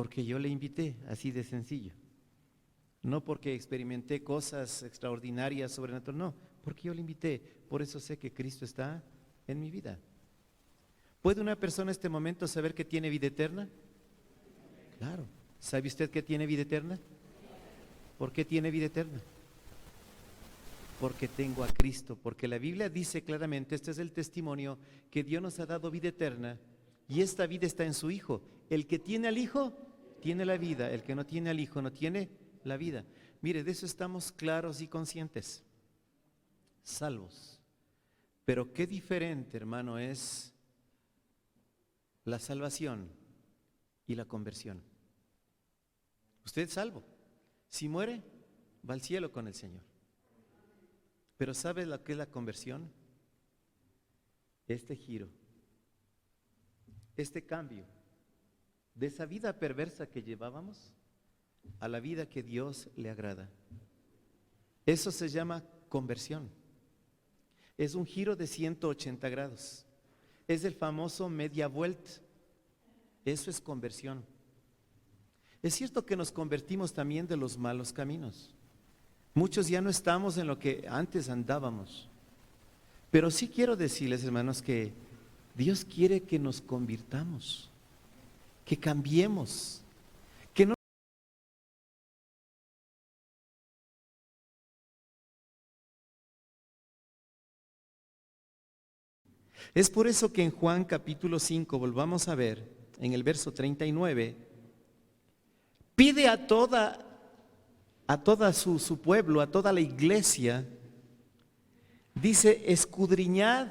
Porque yo le invité, así de sencillo. No porque experimenté cosas extraordinarias, sobrenaturales, no, porque yo le invité. Por eso sé que Cristo está en mi vida. ¿Puede una persona en este momento saber que tiene vida eterna? Claro. ¿Sabe usted que tiene vida eterna? ¿Por qué tiene vida eterna? Porque tengo a Cristo, porque la Biblia dice claramente, este es el testimonio, que Dios nos ha dado vida eterna y esta vida está en su Hijo. El que tiene al Hijo, tiene la vida. El que no tiene al Hijo, no tiene la vida. Mire, de eso estamos claros y conscientes, salvos. Pero qué diferente, hermano, es la salvación y la conversión. Usted es salvo. Si muere, va al cielo con el Señor. Pero ¿sabe lo que es la conversión? Este giro, este cambio de esa vida perversa que llevábamos a la vida que Dios le agrada. Eso se llama conversión. Es un giro de 180 grados. Es el famoso media vuelta. Eso es conversión. Es cierto que nos convertimos también de los malos caminos. Muchos ya no estamos en lo que antes andábamos. Pero sí quiero decirles, hermanos, que Dios quiere que nos convirtamos, que cambiemos, que no. Es por eso que en Juan capítulo 5, volvamos a ver, en el verso 39, pide a toda su pueblo, a toda la iglesia, dice, escudriñad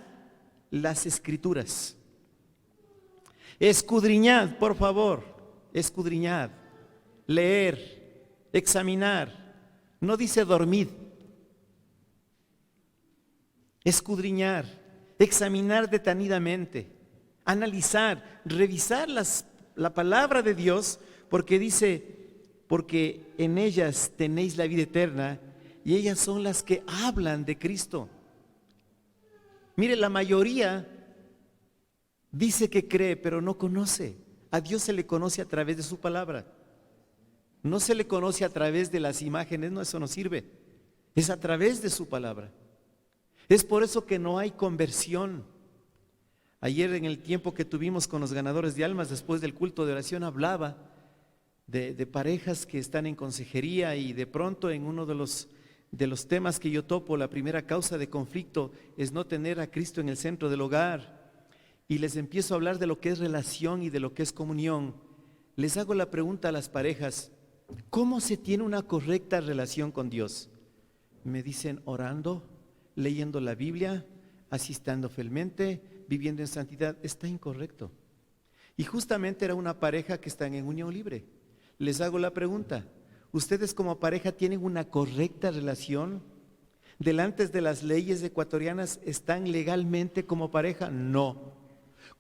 las escrituras. Escudriñad, por favor, escudriñad, leer, examinar. No dice dormid. Escudriñar, examinar detenidamente, analizar, revisar la palabra de Dios, porque dice, porque en ellas tenéis la vida eterna y ellas son las que hablan de Cristo. Mire, la mayoría dice que cree, pero no conoce. A Dios se le conoce a través de su palabra. No se le conoce a través de las imágenes, no, eso no sirve. Es a través de su palabra. Es por eso que no hay conversión. Ayer en el tiempo que tuvimos con los ganadores de almas, después del culto de oración, hablaba de parejas que están en consejería y de pronto en uno de los temas que yo topo, la primera causa de conflicto es no tener a Cristo en el centro del hogar. Y les empiezo a hablar de lo que es relación y de lo que es comunión. Les hago la pregunta a las parejas, ¿cómo se tiene una correcta relación con Dios? Me dicen orando, leyendo la Biblia, asistiendo fielmente, viviendo en santidad. Está incorrecto. Y justamente era una pareja que están en unión libre. Les hago la pregunta, ¿ustedes como pareja tienen una correcta relación? ¿Delante de las leyes ecuatorianas están legalmente como pareja? No.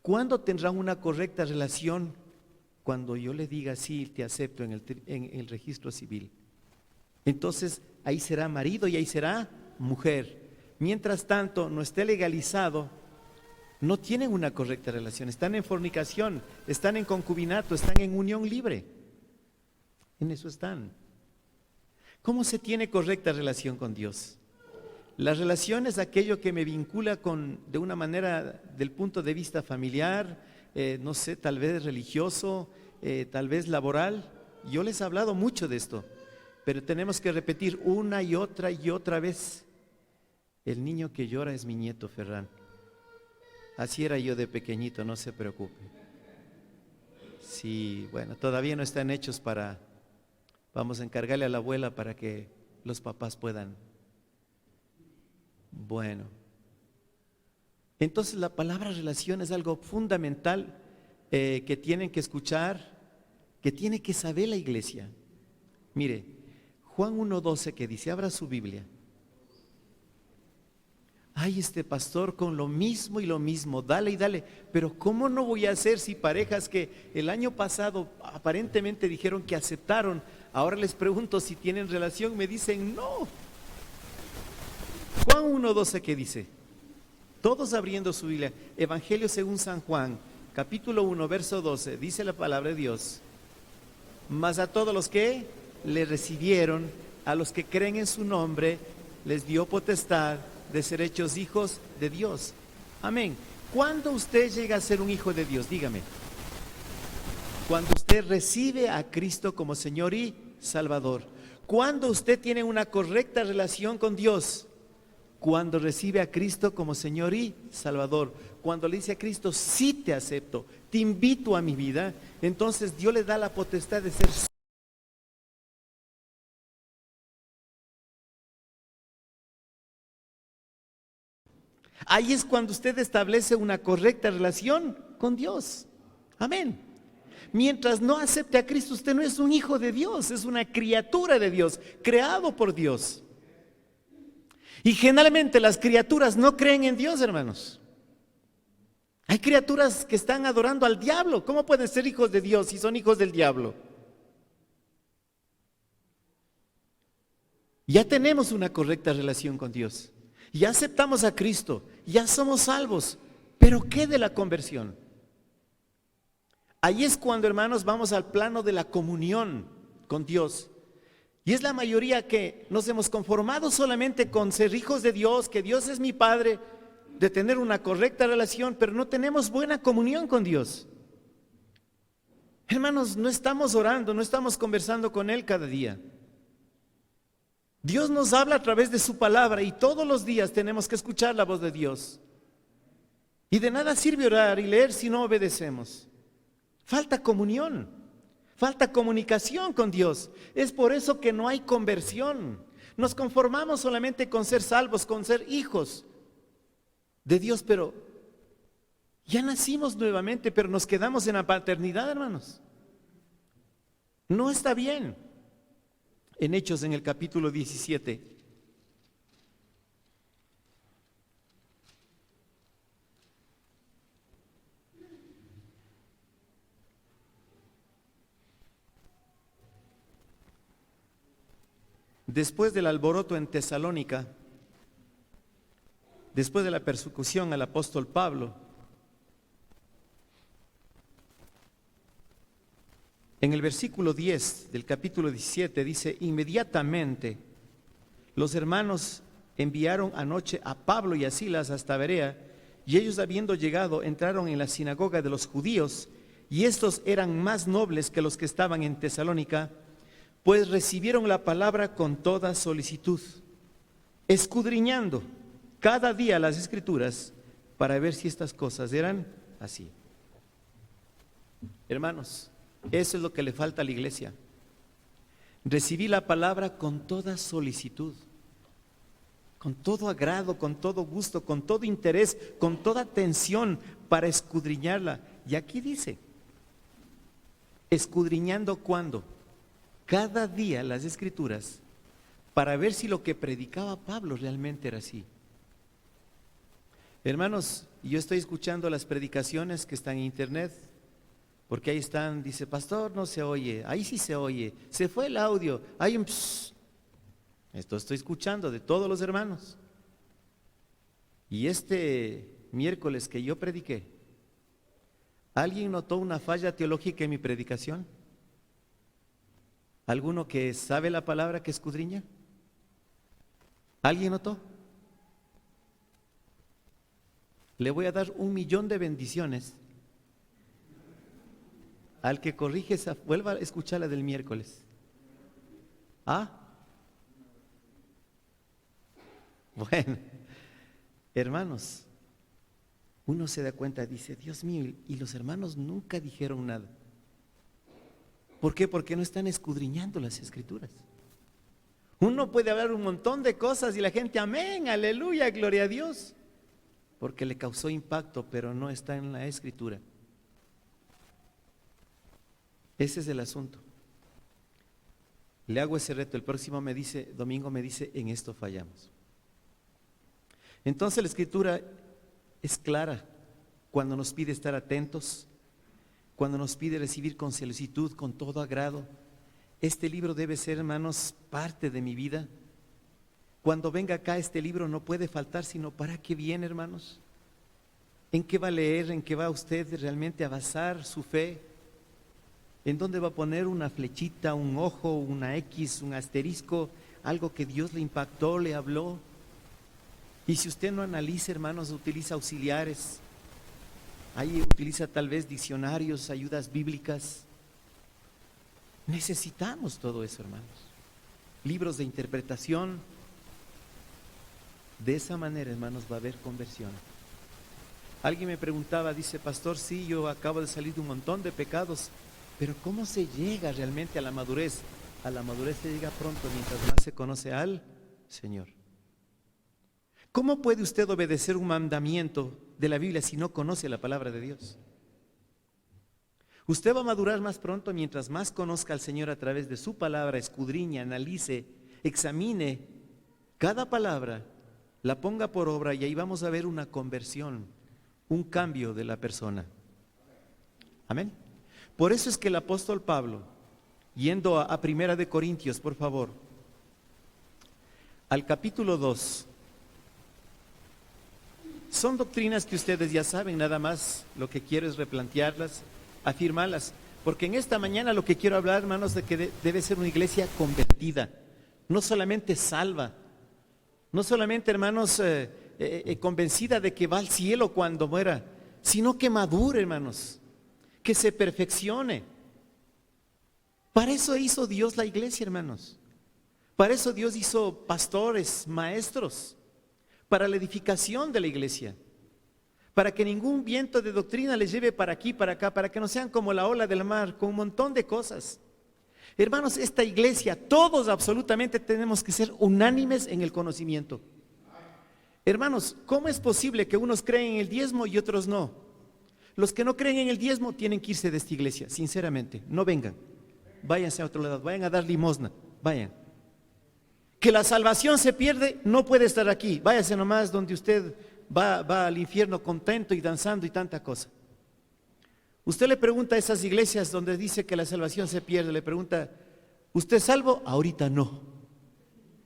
¿Cuándo tendrán una correcta relación? Cuando yo le diga sí, te acepto en el registro civil. Entonces ahí será marido y ahí será mujer. Mientras tanto no esté legalizado, no tienen una correcta relación, están en fornicación, están en concubinato, están en unión libre. En eso están. ¿Cómo se tiene correcta relación con Dios? La relación es aquello que me vincula de una manera del punto de vista familiar, no sé, tal vez religioso, tal vez laboral. Yo les he hablado mucho de esto, pero tenemos que repetir una y otra vez. El niño que llora es mi nieto Ferran. Así era yo de pequeñito, no se preocupe. Sí, bueno, todavía no están hechos vamos a encargarle a la abuela para que los papás puedan. Bueno, entonces la palabra relación es algo fundamental que tienen que escuchar, que tiene que saber la iglesia. Mire, Juan 1:12 que dice, abra su Biblia. Ay, este pastor con lo mismo y lo mismo, dale y dale, pero ¿cómo no voy a hacer si parejas que el año pasado aparentemente dijeron que aceptaron, ahora les pregunto si tienen relación, me dicen no? Juan 1:12 que dice, todos abriendo su Biblia, Evangelio según San Juan, capítulo 1, verso 12, dice la palabra de Dios. mas a todos los que le recibieron, a los que creen en su nombre, les dio potestad de ser hechos hijos de Dios. Amén. ¿Cuándo usted llega a ser un hijo de Dios? Dígame. Cuando usted recibe a Cristo como Señor y Salvador. Cuando usted tiene una correcta relación con Dios. Cuando recibe a Cristo como Señor y Salvador. Cuando le dice a Cristo, sí te acepto, te invito a mi vida, entonces Dios le da la potestad de ser. Ahí es cuando usted establece una correcta relación con Dios. Amén. Mientras no acepte a Cristo, usted no es un hijo de Dios, es una criatura de Dios, creado por Dios. Y generalmente las criaturas no creen en Dios, hermanos. Hay criaturas que están adorando al diablo. ¿Cómo pueden ser hijos de Dios si son hijos del diablo? Ya tenemos una correcta relación con Dios. Ya aceptamos a Cristo, ya somos salvos. Pero ¿qué de la conversión? Ahí es cuando, hermanos, vamos al plano de la comunión con Dios. Y es la mayoría que nos hemos conformado solamente con ser hijos de Dios, que Dios es mi Padre, de tener una correcta relación, pero no tenemos buena comunión con Dios. Hermanos, no estamos orando, no estamos conversando con Él cada día. Dios nos habla a través de su palabra y todos los días tenemos que escuchar la voz de Dios. Y de nada sirve orar y leer si no obedecemos. Falta comunión, falta comunicación con Dios. Es por eso que no hay conversión. Nos conformamos solamente con ser salvos, con ser hijos de Dios, pero ya nacimos nuevamente, pero nos quedamos en la paternidad, hermanos. No está bien. En Hechos, en el capítulo 17. Después del alboroto en Tesalónica, después de la persecución al apóstol Pablo, en el versículo 10 del capítulo 17 dice: inmediatamente los hermanos enviaron anoche a Pablo y a Silas hasta Berea, y ellos, habiendo llegado, entraron en la sinagoga de los judíos, y estos eran más nobles que los que estaban en Tesalónica, pues recibieron la palabra con toda solicitud, escudriñando cada día las Escrituras para ver si estas cosas eran así. Hermanos, eso es lo que le falta a la iglesia. Recibí la palabra con toda solicitud, con todo agrado, con todo gusto, con todo interés, con toda atención para escudriñarla. Y aquí dice, escudriñando ¿cuándo? Cada día las Escrituras para ver si lo que predicaba Pablo realmente era así. Hermanos, yo estoy escuchando las predicaciones que están en internet, porque ahí están, dice, pastor, no se oye, ahí sí se oye, se fue el audio, hay un pss. Esto estoy escuchando de todos los hermanos. Y este miércoles que yo prediqué, ¿alguien notó una falla teológica en mi predicación? ¿Alguno que sabe la palabra que escudriña? ¿Alguien notó? Le voy a dar 1,000,000 de bendiciones al que corrige esa, vuelva a escuchar la del miércoles. ¿Ah? Bueno, hermanos, uno se da cuenta, dice, Dios mío, y los hermanos nunca dijeron nada. ¿Por qué? Porque no están escudriñando las Escrituras. Uno puede hablar un montón de cosas y la gente, amén, aleluya, gloria a Dios, porque le causó impacto, pero no está en la Escritura. Ese es el asunto. Le hago ese reto, el próximo domingo me dice, en esto fallamos. Entonces la Escritura es clara cuando nos pide estar atentos, cuando nos pide recibir con solicitud, con todo agrado. Este libro debe ser, hermanos, parte de mi vida. Cuando venga acá este libro no puede faltar, sino ¿para qué viene, hermanos? ¿En qué va a leer? ¿En qué va usted realmente a basar su fe? ¿En dónde va a poner una flechita, un ojo, una X, un asterisco? Algo que Dios le impactó, le habló. Y si usted no analiza, hermanos, utiliza auxiliares, ahí utiliza tal vez diccionarios, ayudas bíblicas. Necesitamos todo eso, hermanos. Libros de interpretación. De esa manera, hermanos, va a haber conversión. Alguien me preguntaba, dice, pastor, sí, yo acabo de salir de un montón de pecados, pero ¿cómo se llega realmente a la madurez? A la madurez se llega pronto mientras más se conoce al Señor. ¿Cómo puede usted obedecer un mandamiento de la Biblia si no conoce la palabra de Dios? Usted va a madurar más pronto mientras más conozca al Señor a través de su palabra, escudriñe, analice, examine cada palabra, la ponga por obra y ahí vamos a ver una conversión, un cambio de la persona. Amén. Por eso es que el apóstol Pablo, yendo a Primera de Corintios, por favor, al capítulo 2, son doctrinas que ustedes ya saben, nada más lo que quiero es replantearlas, afirmarlas, porque en esta mañana lo que quiero hablar, hermanos, de que debe ser una iglesia convertida, no solamente salva, no solamente, hermanos, convencida de que va al cielo cuando muera, sino que madure, hermanos, que se perfeccione. Para eso hizo Dios la iglesia, hermanos. Para eso Dios hizo pastores, maestros, para la edificación de la iglesia, para que ningún viento de doctrina les lleve para aquí, para acá, para que no sean como la ola del mar, con un montón de cosas. Hermanos, esta iglesia, todos absolutamente tenemos que ser unánimes en el conocimiento. Hermanos, ¿cómo es posible que unos creen en el diezmo y otros no? Los que no creen en el diezmo tienen que irse de esta iglesia, sinceramente, no vengan. Váyanse a otro lado, vayan a dar limosna, vayan. Que la salvación se pierde, no puede estar aquí. Váyase nomás donde usted va al infierno contento y danzando y tanta cosa. Usted le pregunta a esas iglesias donde dice que la salvación se pierde, le pregunta, ¿usted es salvo? Ahorita no.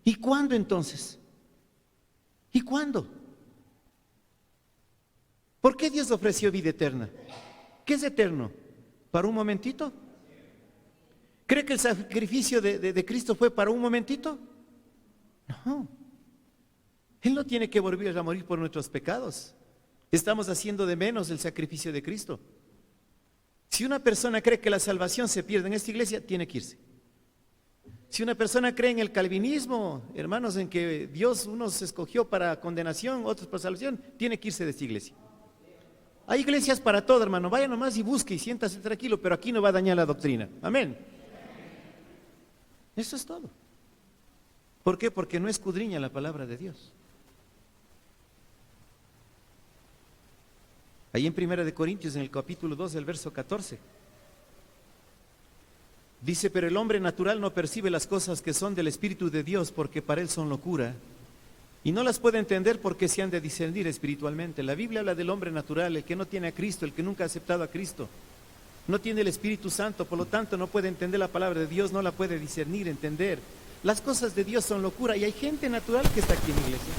¿Y cuándo entonces? ¿Y cuándo? ¿Por qué Dios ofreció vida eterna? ¿Qué es eterno? ¿Para un momentito? ¿Cree que el sacrificio de Cristo fue para un momentito? No. Él no tiene que volver a morir por nuestros pecados. Estamos haciendo de menos el sacrificio de Cristo. Si una persona cree que la salvación se pierde en esta iglesia, tiene que irse. Si una persona cree en el calvinismo, hermanos, en que Dios unos escogió para condenación, otros para salvación, tiene que irse de esta iglesia. Hay iglesias para todo, hermano. Vaya nomás y busque y siéntase tranquilo, pero aquí no va a dañar la doctrina. Amén. Eso es todo. ¿Por qué? Porque no escudriña la palabra de Dios. Ahí en Primera de Corintios, en el capítulo 2, el verso 14, dice, pero el hombre natural no percibe las cosas que son del Espíritu de Dios, porque para él son locura, y no las puede entender porque se han de discernir espiritualmente. La Biblia habla del hombre natural, el que no tiene a Cristo, el que nunca ha aceptado a Cristo, no tiene el Espíritu Santo, por lo tanto no puede entender la palabra de Dios, no la puede discernir, entender. Las cosas de Dios son locura, y hay gente natural que está aquí en la iglesia.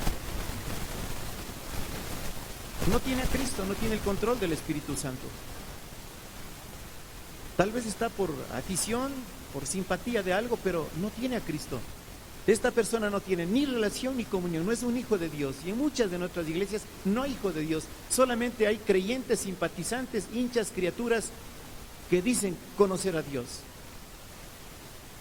No tiene a Cristo, no tiene el control del Espíritu Santo. Tal vez está por afición, por simpatía de algo, pero no tiene a Cristo. Esta persona no tiene ni relación ni comunión, no es un hijo de Dios. Y en muchas de nuestras iglesias no hay hijo de Dios, solamente hay creyentes, simpatizantes, hinchas, criaturas que dicen conocer a Dios.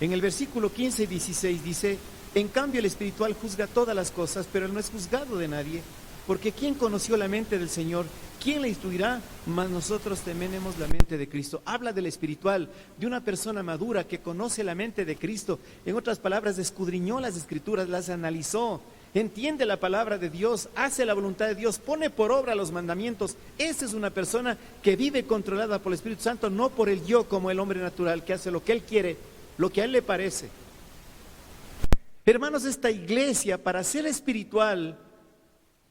En el versículo 15 y 16 dice, en cambio el espiritual juzga todas las cosas, pero él no es juzgado de nadie. Porque ¿quién conoció la mente del Señor? ¿Quién le instruirá? Mas nosotros tenemos la mente de Cristo. Habla del espiritual, de una persona madura que conoce la mente de Cristo. En otras palabras, escudriñó las Escrituras, las analizó, entiende la palabra de Dios, hace la voluntad de Dios, pone por obra los mandamientos. Esa es una persona que vive controlada por el Espíritu Santo, no por el yo como el hombre natural, que hace lo que él quiere, lo que a él le parece. Hermanos, esta iglesia, para ser espiritual,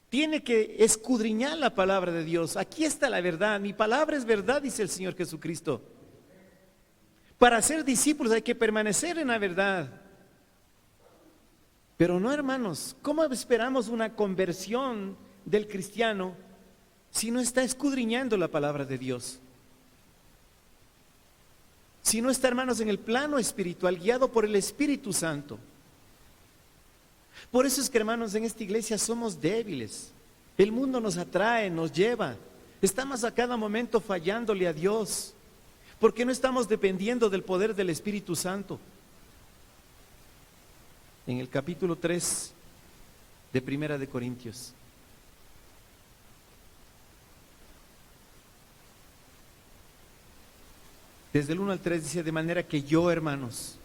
tiene que escudriñar la palabra de Dios. Aquí está la verdad. Mi palabra es verdad, dice el Señor Jesucristo. Para ser discípulos hay que permanecer en la verdad. Pero no, hermanos, ¿cómo esperamos una conversión del cristiano si no está escudriñando la palabra de Dios? sino está, hermanos, en el plano espiritual, guiado por el Espíritu Santo. Por eso es que, hermanos, en esta iglesia somos débiles. El mundo nos atrae, nos lleva. Estamos a cada momento fallándole a Dios, porque no estamos dependiendo del poder del Espíritu Santo. En el capítulo 3 de Primera de Corintios. Desde el 1 al 3 dice: de manera que yo, hermanos,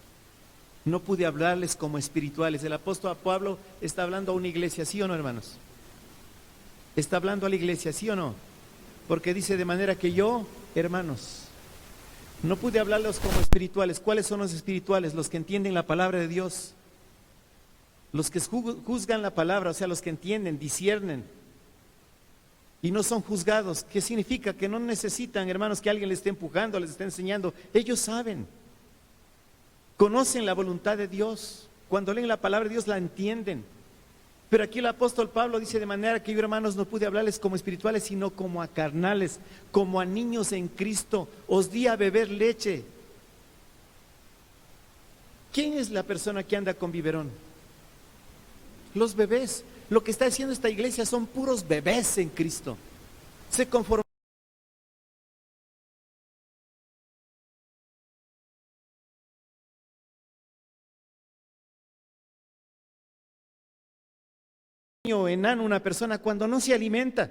no pude hablarles como espirituales. El apóstol Pablo está hablando a una iglesia, ¿sí o no, hermanos? Está hablando a la iglesia, ¿sí o no? Porque dice: de manera que yo, hermanos, no pude hablarles como espirituales. ¿Cuáles son los espirituales? Los que entienden la palabra de Dios. Los que juzgan la palabra, o sea, los que entienden, disciernen y no son juzgados. ¿Qué significa? Que no necesitan, hermanos, que alguien les esté empujando, les esté enseñando. Ellos saben, conocen la voluntad de Dios. Cuando leen la palabra de Dios la entienden. Pero aquí el apóstol Pablo dice: de manera que yo, hermanos, no pude hablarles como espirituales, sino como a carnales, como a niños en Cristo. Os di a beber leche. ¿Quién es la persona que anda con biberón? Los bebés. Lo que está haciendo esta iglesia son puros bebés en Cristo. Se conforman enano una persona cuando no se alimenta.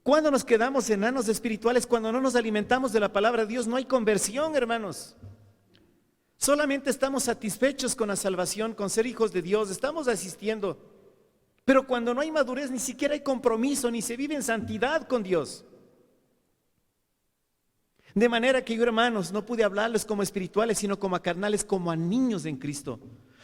Cuando nos quedamos enanos espirituales, cuando no nos alimentamos de la palabra de Dios, no hay conversión, hermanos. Solamente estamos satisfechos con la salvación, con ser hijos de Dios, estamos asistiendo. Pero cuando no hay madurez, ni siquiera hay compromiso, ni se vive en santidad con Dios. De manera que yo, hermanos, no pude hablarles como espirituales, sino como a carnales, como a niños en Cristo.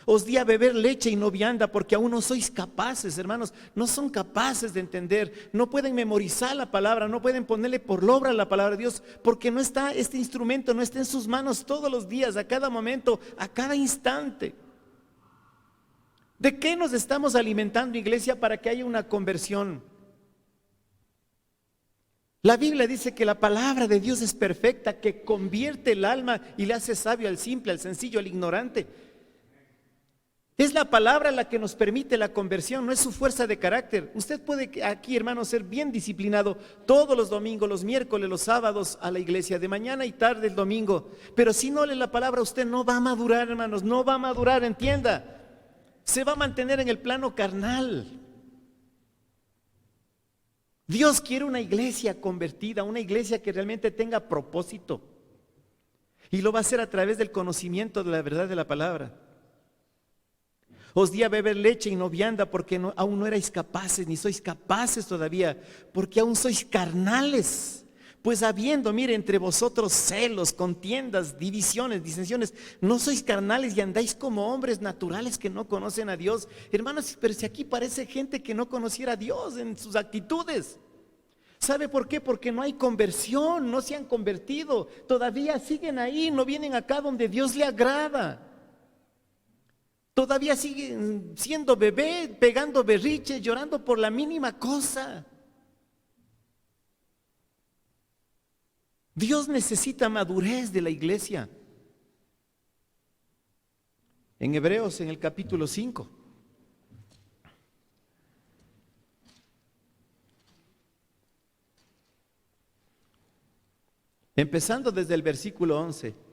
Os di a beber leche y no vianda, porque aún no sois capaces, hermanos, no son capaces de entender, no pueden memorizar la palabra, no pueden ponerle por obra la palabra de Dios, porque no está, este instrumento no está en sus manos todos los días, a cada momento, a cada instante. ¿De qué nos estamos alimentando, iglesia, para que haya una conversión? La Biblia dice que la palabra de Dios es perfecta, que convierte el alma y le hace sabio al simple, al sencillo, al ignorante. Es la palabra la que nos permite la conversión, no es su fuerza de carácter. Usted puede aquí, hermano, ser bien disciplinado todos los domingos, los miércoles, los sábados a la iglesia, de mañana y tarde el domingo. Pero si no lee la palabra, usted no va a madurar, hermanos, no va a madurar, entienda. Se va a mantener en el plano carnal. Dios quiere una iglesia convertida, una iglesia que realmente tenga propósito. Y lo va a hacer a través del conocimiento de la verdad de la palabra. Os di a beber leche y no vianda, porque aún no erais capaces, ni sois capaces todavía, porque aún sois carnales. Pues habiendo, mire, entre vosotros celos, contiendas, divisiones, disensiones, no sois carnales y andáis como hombres naturales que no conocen a Dios. Hermanos, pero si aquí parece gente que no conociera a Dios en sus actitudes. ¿Sabe por qué? Porque no hay conversión, no se han convertido, todavía siguen ahí, no vienen acá donde Dios le agrada. Todavía siguen siendo bebé, pegando berriches, llorando por la mínima cosa. Dios necesita madurez de la iglesia. En Hebreos, en el capítulo 5. Empezando desde el versículo 11.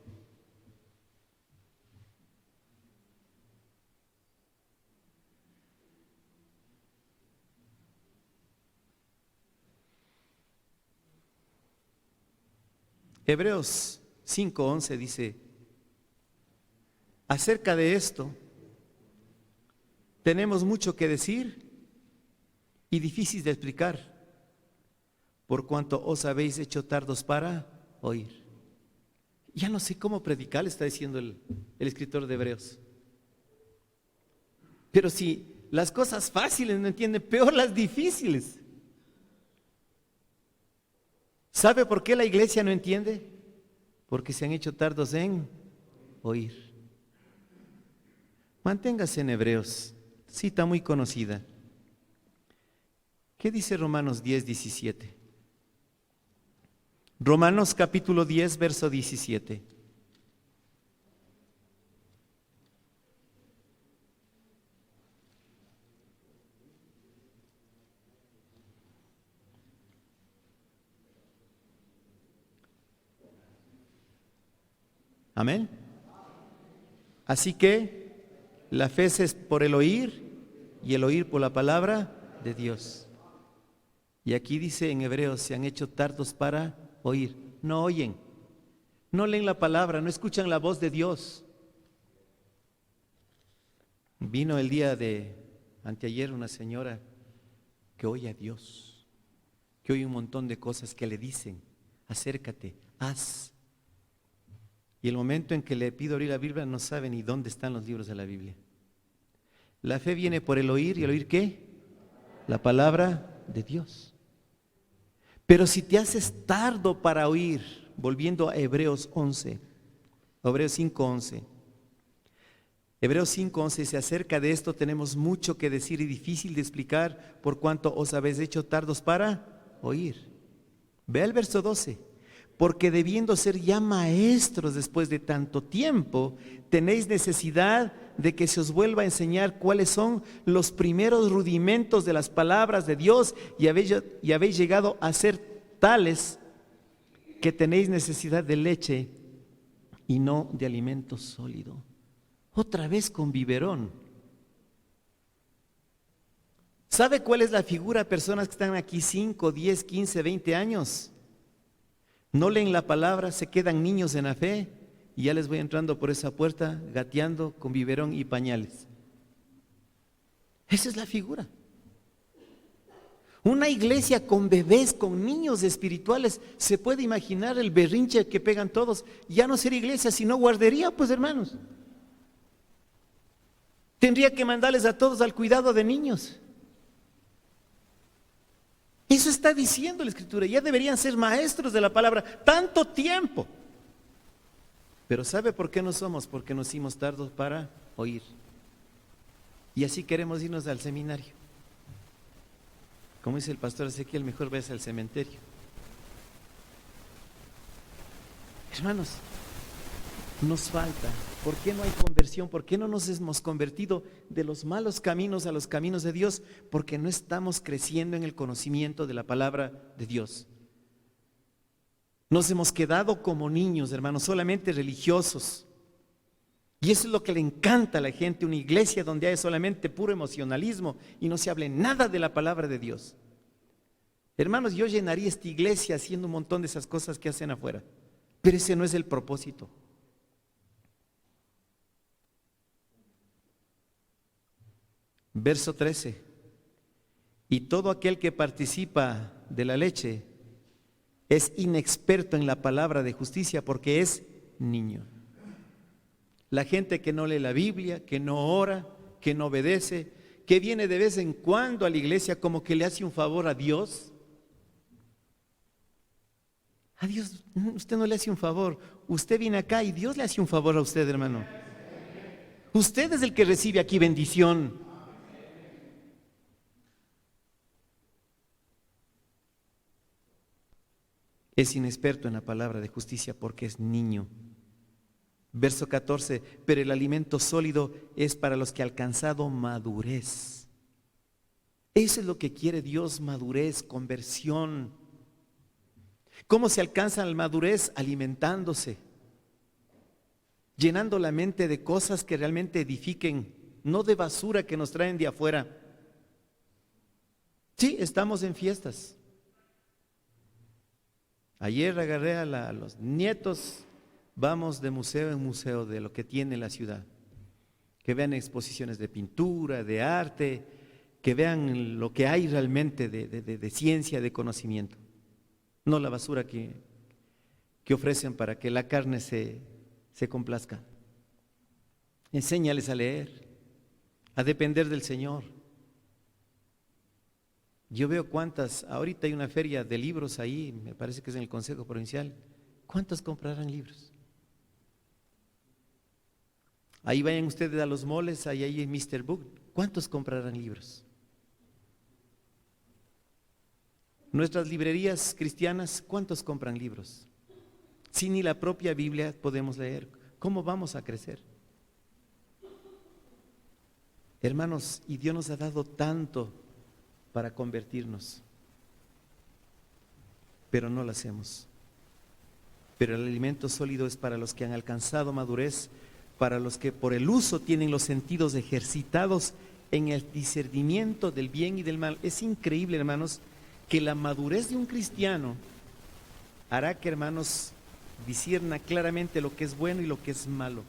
Hebreos 5:11 dice: acerca de esto tenemos mucho que decir y difícil de explicar, por cuanto os habéis hecho tardos para oír. Ya no sé cómo predicar, está diciendo el escritor de Hebreos. Pero si las cosas fáciles no entienden, peor las difíciles. ¿Sabe por qué la iglesia no entiende? Porque se han hecho tardos en oír. Manténgase en Hebreos, cita muy conocida. ¿Qué dice Romanos 10:17? Romanos capítulo 10, verso 17. Amén. Así que la fe es por el oír y el oír por la palabra de Dios. Y aquí dice en Hebreos, se han hecho tardos para oír. No oyen, no leen la palabra, no escuchan la voz de Dios. Vino el día de anteayer una señora que oye a Dios, que oye un montón de cosas que le dicen, acércate, haz. Y el momento en que le pido abrir la Biblia no sabe ni dónde están los libros de la Biblia. La fe viene por el oír, ¿y el oír qué? La palabra de Dios. Pero si te haces tardo para oír, volviendo a Hebreos 11, Hebreos 5:11. Hebreos 5:11 dice, acerca de esto tenemos mucho que decir y difícil de explicar por cuanto os habéis hecho tardos para oír. Ve el verso 12. Porque debiendo ser ya maestros después de tanto tiempo, tenéis necesidad de que se os vuelva a enseñar cuáles son los primeros rudimentos de las palabras de Dios y habéis llegado a ser tales que tenéis necesidad de leche y no de alimento sólido. Otra vez con biberón. ¿Sabe cuál es la figura de personas que están aquí 5, 10, 15, 20 años? No leen la palabra, se quedan niños en la fe y ya les voy entrando por esa puerta gateando con biberón y pañales. Esa es la figura. Una iglesia con bebés, con niños espirituales, se puede imaginar el berrinche que pegan todos. Ya no sería iglesia, sino guardería, pues hermanos. Tendría que mandarles a todos al cuidado de niños. Eso está diciendo la Escritura, ya deberían ser maestros de la palabra, tanto tiempo. Pero ¿sabe por qué no somos? Porque nos hicimos tardos para oír. Y así queremos irnos al seminario. Como dice el pastor Ezequiel, mejor vayas al cementerio. Hermanos, nos falta. ¿Por qué no hay conversión? ¿Por qué no nos hemos convertido de los malos caminos a los caminos de Dios? Porque no estamos creciendo en el conocimiento de la palabra de Dios. Nos hemos quedado como niños, hermanos, solamente religiosos. Y eso es lo que le encanta a la gente, una iglesia donde hay solamente puro emocionalismo y no se hable nada de la palabra de Dios. Hermanos, yo llenaría esta iglesia haciendo un montón de esas cosas que hacen afuera, pero ese no es el propósito. Verso 13. Y todo aquel que participa de la leche es inexperto en la palabra de justicia porque es niño. La gente que no lee la Biblia, que no ora, que no obedece, que viene de vez en cuando a la iglesia como que le hace un favor a Dios. A Dios, usted no le hace un favor. Usted viene acá y Dios le hace un favor a usted, hermano. Usted es el que recibe aquí bendición. Es inexperto en la palabra de justicia porque es niño. Verso 14, pero el alimento sólido es para los que han alcanzado madurez. Eso es lo que quiere Dios, madurez, conversión. ¿Cómo se alcanza la madurez? Alimentándose, llenando la mente de cosas que realmente edifiquen, no de basura que nos traen de afuera. Sí, estamos en fiestas. Ayer agarré a los nietos, vamos de museo en museo de lo que tiene la ciudad. Que vean exposiciones de pintura, de arte, que vean lo que hay realmente de ciencia, de conocimiento. No la basura que ofrecen para que la carne se complazca. Enséñales a leer, a depender del Señor. Yo veo cuántas, ahorita hay una feria de libros ahí, me parece que es en el Consejo Provincial. ¿Cuántos comprarán libros? Ahí vayan ustedes a los moles, ahí hay Mr. Book. ¿Cuántos comprarán libros? Nuestras librerías cristianas, ¿cuántos compran libros? Si ni la propia Biblia podemos leer, ¿cómo vamos a crecer? Hermanos, y Dios nos ha dado tanto para convertirnos, pero no lo hacemos. pero el alimento sólido es para los que han alcanzado madurez, para los que por el uso tienen los sentidos ejercitados en el discernimiento del bien y del mal. Es increíble, hermanos, que la madurez de un cristiano hará que, hermanos, discierna claramente lo que es bueno y lo que es malo.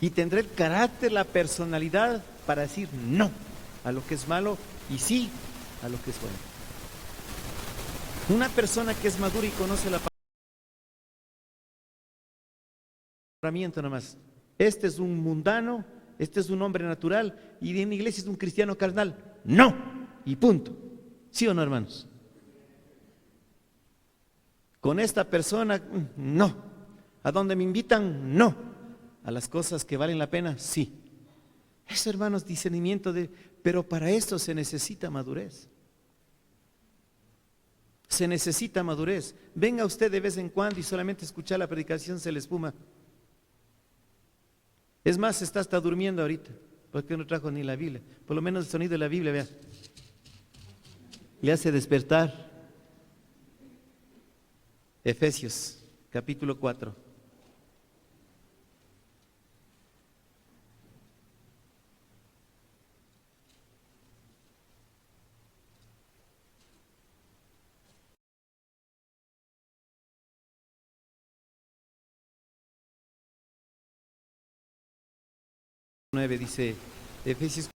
Y tendrá el carácter, la personalidad para decir no a lo que es malo y sí a lo que es bueno. Una persona que es madura y conoce la palabra nomás. Este es un mundano, este es un hombre natural y en la iglesia es un cristiano carnal. No, y punto. ¿Sí o no, hermanos? Con esta persona, no. ¿A dónde me invitan? No. ¿A las cosas que valen la pena? Sí. Eso, hermanos, discernimiento pero para esto se necesita madurez. Se necesita madurez. Venga usted de vez en cuando y solamente escuchar la predicación se le espuma. Es más, está hasta durmiendo ahorita, porque no trajo ni la Biblia. Por lo menos el sonido de la Biblia, vea, le hace despertar. Efesios, capítulo 4. Dice Efesios.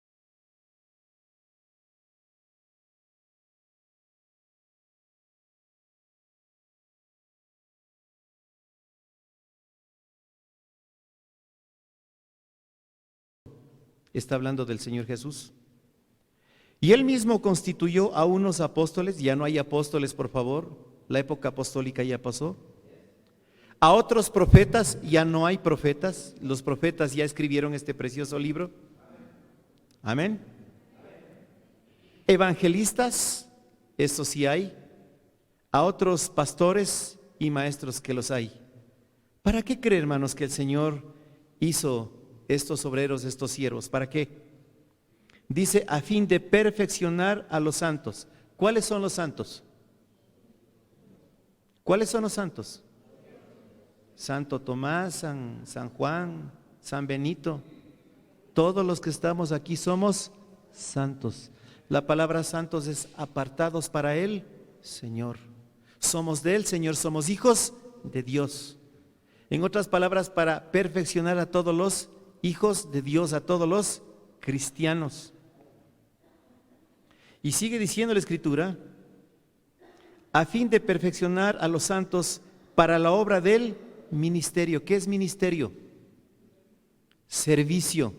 Está hablando del Señor Jesús. Y él mismo constituyó a unos apóstoles, ya no hay apóstoles, por favor, la época apostólica ya pasó. A otros profetas, ya no hay profetas, los profetas ya escribieron este precioso libro. Amén. Evangelistas, eso sí hay. A otros pastores y maestros, que los hay. ¿Para qué creen, hermanos, que el Señor hizo estos obreros, estos siervos? ¿Para qué? Dice, a fin de perfeccionar a los santos. ¿Cuáles son los santos? ¿Cuáles son los santos? Santo Tomás, San Juan, San Benito. Todos los que estamos aquí somos santos. La palabra santos es apartados para el Señor. Somos de Él, Señor, somos hijos de Dios. En otras palabras, para perfeccionar a todos los hijos de Dios, a todos los cristianos. Y sigue diciendo la Escritura, a fin de perfeccionar a los santos para la obra del ministerio. ¿Qué es ministerio? Servicio.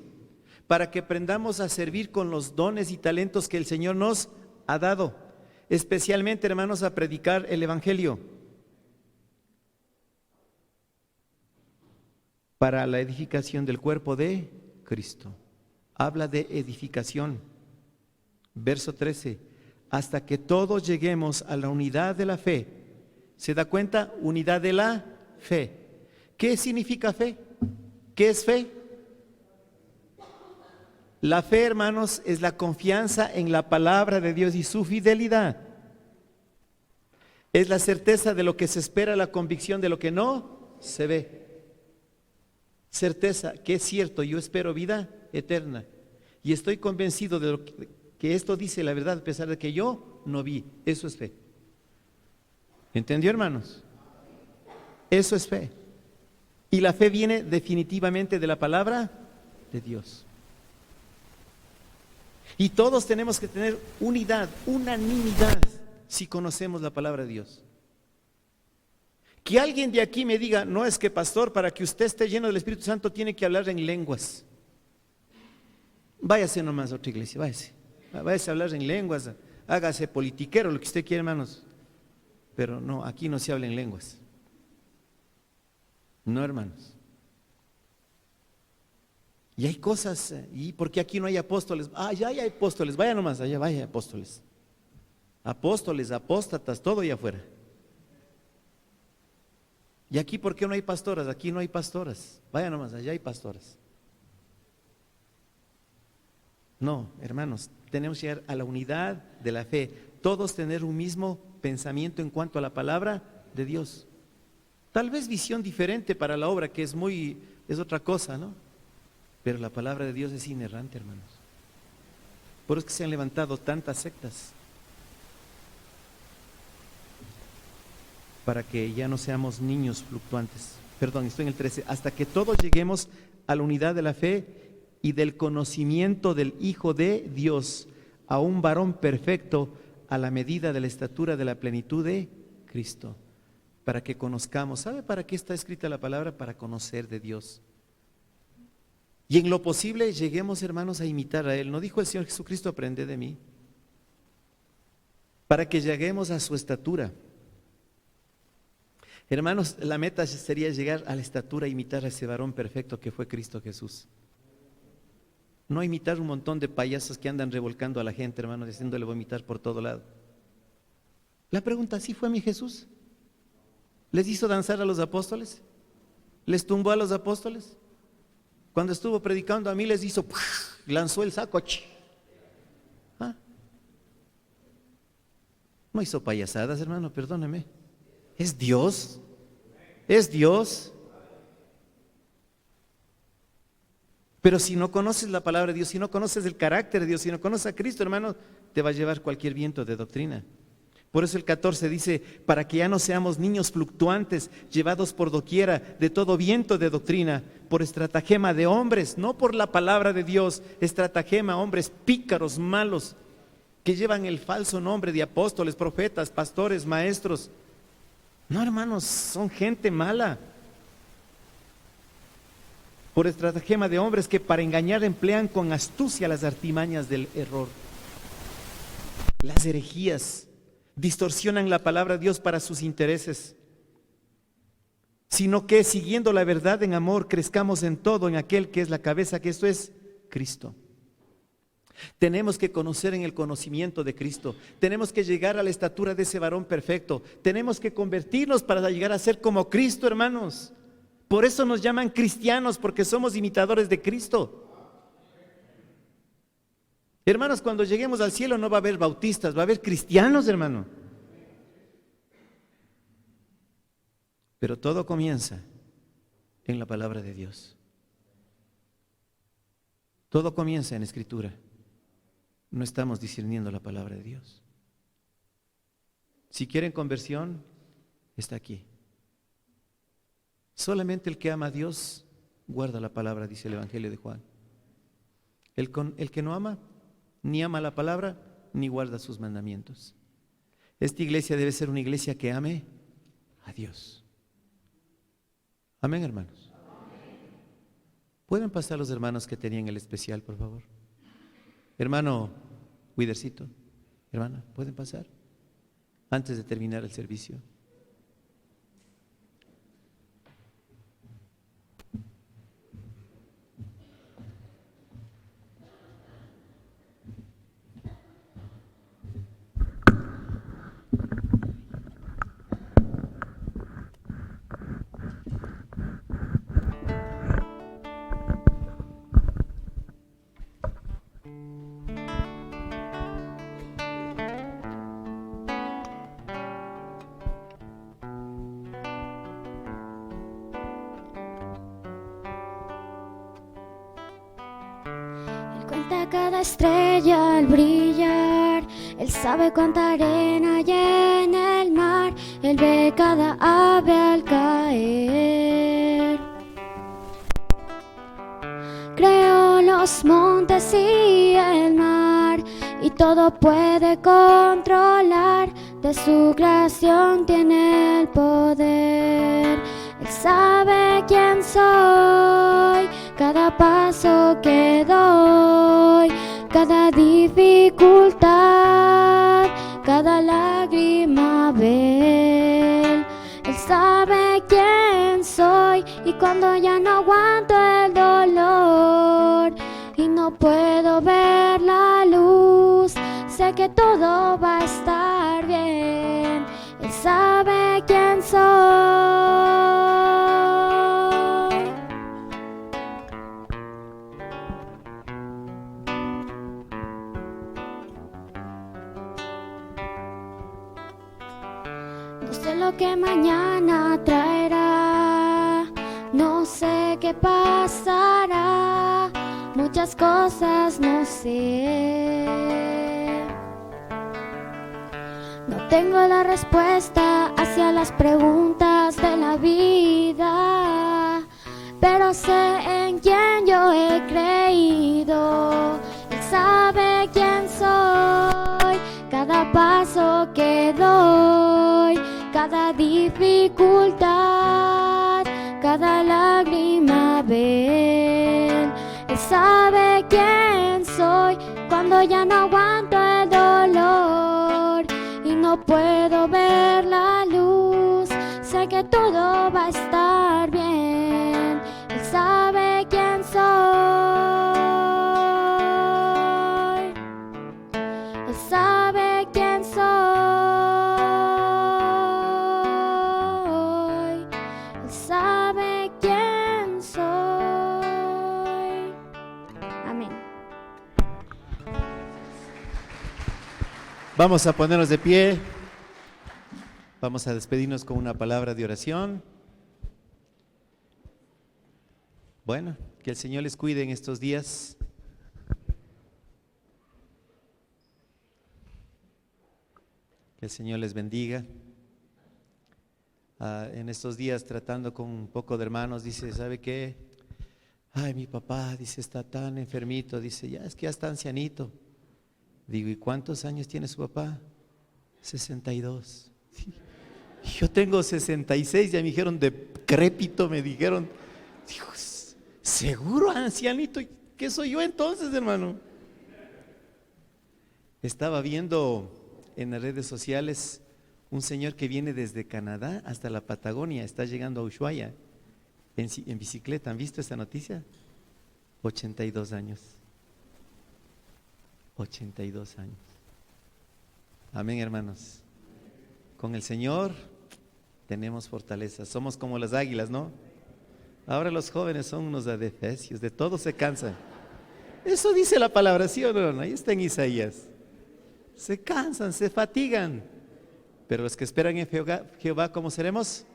Para que aprendamos a servir con los dones y talentos que el Señor nos ha dado. Especialmente, hermanos, a predicar el Evangelio. Para la edificación del cuerpo de Cristo. Habla de edificación. Verso 13. Hasta que todos lleguemos a la unidad de la fe. ¿Se da cuenta? Unidad de la fe. ¿Qué significa fe? ¿Qué es fe? La fe, hermanos, es la confianza en la palabra de Dios y su fidelidad. Es la certeza de lo que se espera, la convicción de lo que no se ve. Certeza que es cierto, yo espero vida eterna. Y estoy convencido de lo que esto dice la verdad, a pesar de que yo no vi. Eso es fe. ¿Entendió, hermanos? Eso es fe. Y la fe viene definitivamente de la palabra de Dios. Y todos tenemos que tener unidad, unanimidad, si conocemos la palabra de Dios. Que alguien de aquí me diga, no, es que pastor, para que usted esté lleno del Espíritu Santo tiene que hablar en lenguas. Váyase nomás a otra iglesia, váyase. Váyase a hablar en lenguas, hágase politiquero, lo que usted quiera, hermanos. Pero no, aquí no se habla en lenguas. No, hermanos. Y hay cosas, ¿y por qué aquí no hay apóstoles? Ya hay apóstoles, vaya nomás, allá vaya apóstoles. Apóstoles, apóstatas, todo allá afuera. ¿Y aquí por qué no hay pastoras? Aquí no hay pastoras. Vaya nomás, allá hay pastoras. No, hermanos, tenemos que llegar a la unidad de la fe. Todos tener un mismo pensamiento en cuanto a la palabra de Dios. Tal vez visión diferente para la obra, que es otra cosa, ¿no? Pero la palabra de Dios es inerrante, hermanos. Por eso es que se han levantado tantas sectas, para que ya no seamos niños fluctuantes. Perdón, estoy en el 13. Hasta que todos lleguemos a la unidad de la fe y del conocimiento del Hijo de Dios, a un varón perfecto, a la medida de la estatura de la plenitud de Cristo. Para que conozcamos. ¿Sabe para qué está escrita la palabra? Para conocer de Dios. Y en lo posible lleguemos, hermanos, a imitar a Él. ¿No dijo el Señor Jesucristo, aprended de mí? Para que lleguemos a su estatura. Hermanos, la meta sería llegar a la estatura e imitar a ese varón perfecto que fue Cristo Jesús. No imitar un montón de payasos que andan revolcando a la gente, hermanos, haciéndole vomitar por todo lado. La pregunta, ¿sí fue mi Jesús? ¿Les hizo danzar a los apóstoles? ¿Les tumbó a los apóstoles? Cuando estuvo predicando a mí les hizo, lanzó el saco. ¿Ah? No hizo payasadas, hermano, perdóneme. Es Dios. Es Dios. Pero si no conoces la palabra de Dios, si no conoces el carácter de Dios, si no conoces a Cristo, hermano, te va a llevar cualquier viento de doctrina. Por eso el 14 dice, para que ya no seamos niños fluctuantes, llevados por doquiera de todo viento de doctrina, por estratagema de hombres, no por la palabra de Dios, estratagema, hombres pícaros, malos, que llevan el falso nombre de apóstoles, profetas, pastores, maestros. No, hermanos, son gente mala. Por estratagema de hombres que para engañar emplean con astucia las artimañas del error. Las herejías distorsionan la palabra de Dios para sus intereses, sino que siguiendo la verdad en amor crezcamos en todo en aquel que es la cabeza, que esto es Cristo. Tenemos que conocer en el conocimiento de Cristo, tenemos que llegar a la estatura de ese varón perfecto, tenemos que convertirnos para llegar a ser como Cristo, hermanos. Por eso nos llaman cristianos, porque somos imitadores de Cristo. Hermanos, cuando lleguemos al cielo no va a haber bautistas, va a haber cristianos, hermano. Pero todo comienza en la palabra de Dios. Todo comienza en Escritura. No estamos discerniendo la palabra de Dios. Si quieren conversión, está aquí. Solamente el que ama a Dios guarda la palabra, dice el Evangelio de Juan. El que no ama, ni ama la palabra, ni guarda sus mandamientos. Esta iglesia debe ser una iglesia que ame a Dios. Amén, hermanos. ¿Pueden pasar los hermanos que tenían el especial, por favor? Hermano Widercito, hermana, ¿pueden pasar? Antes de terminar el servicio. Cuenta cada estrella al brillar, Él sabe cuánta arena hay en el mar, Él ve cada ave al caer. Creó los montes y el mar, y todo puede controlar, de su creación tiene el poder. Él sabe quién soy, cada paso que doy, cada dificultad, cada lágrima ve Él. Él sabe quién soy, y cuando ya no aguanto el dolor y no puedo ver la luz, sé que todo va a estar bien. Él sabe quién soy. No sé lo que mañana traerá, no sé qué pasará, muchas cosas no sé. No tengo la respuesta hacia las preguntas de la vida, pero sé en quién yo he creído. Él sabe quién soy, cada paso que doy, cada dificultad, cada lágrima ve. Él sabe quién soy cuando ya no aguanto el dolor y no puedo ver la luz. Sé que todo va a estar bien. Él sabe quién soy. Él sabe quién soy. Él sabe quién soy. Amén. Vamos a ponernos de pie. Vamos a despedirnos con una palabra de oración. Bueno, que el Señor les cuide en estos días. Que el Señor les bendiga. En estos días tratando con un poco de hermanos, dice, ¿sabe qué? Ay, mi papá, dice, está tan enfermito, dice, ya es que ya está ancianito. Digo, ¿y cuántos años tiene su papá? 62. Sí. Yo tengo 66, ya me dijeron decrépito, me dijeron. Digo, ¿seguro ancianito? ¿Qué soy yo entonces, hermano? Estaba viendo en las redes sociales un señor que viene desde Canadá hasta la Patagonia, está llegando a Ushuaia en bicicleta. ¿Han visto esa noticia? 82 años. 82 años. Amén, hermanos. Con el Señor tenemos fortaleza. Somos como las águilas, ¿no? Ahora los jóvenes son unos adefesios, de todo se cansan. Eso dice la palabra, ¿sí o no? Ahí está en Isaías. Se cansan, se fatigan. Pero los que esperan en Jehová, ¿cómo seremos?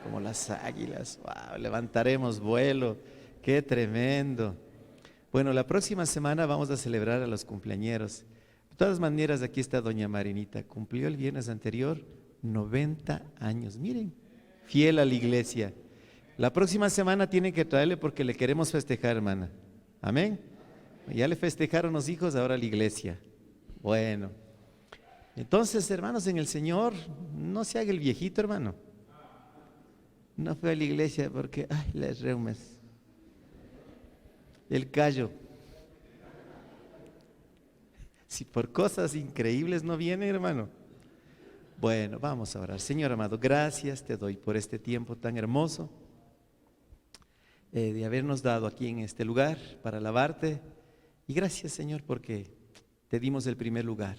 Como las águilas. Wow, levantaremos vuelo. Qué tremendo. Bueno, la próxima semana vamos a celebrar a los cumpleañeros. De todas maneras, aquí está doña Marinita. Cumplió el viernes anterior 90 años. Miren, fiel a la iglesia. La próxima semana tienen que traerle porque le queremos festejar, hermana. Amén. Ya le festejaron los hijos, ahora la iglesia. Bueno. Entonces, hermanos, en el Señor, no se haga el viejito, hermano. No fue a la iglesia porque, ay, las reumas. El callo. Si por cosas increíbles no viene, hermano. Bueno, vamos a orar. Señor amado, gracias te doy por este tiempo tan hermoso de habernos dado aquí en este lugar para alabarte. Y gracias, Señor, porque te dimos el primer lugar.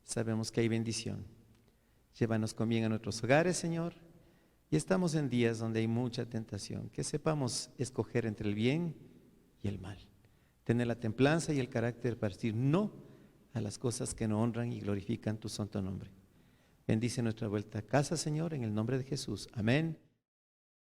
Sabemos que hay bendición. Llévanos con bien a nuestros hogares, Señor. Y estamos en días donde hay mucha tentación. Que sepamos escoger entre el bien y el mal. Tener la templanza y el carácter para decir no a las cosas que no honran y glorifican tu santo nombre. Bendice nuestra vuelta a casa, Señor, en el nombre de Jesús. Amén.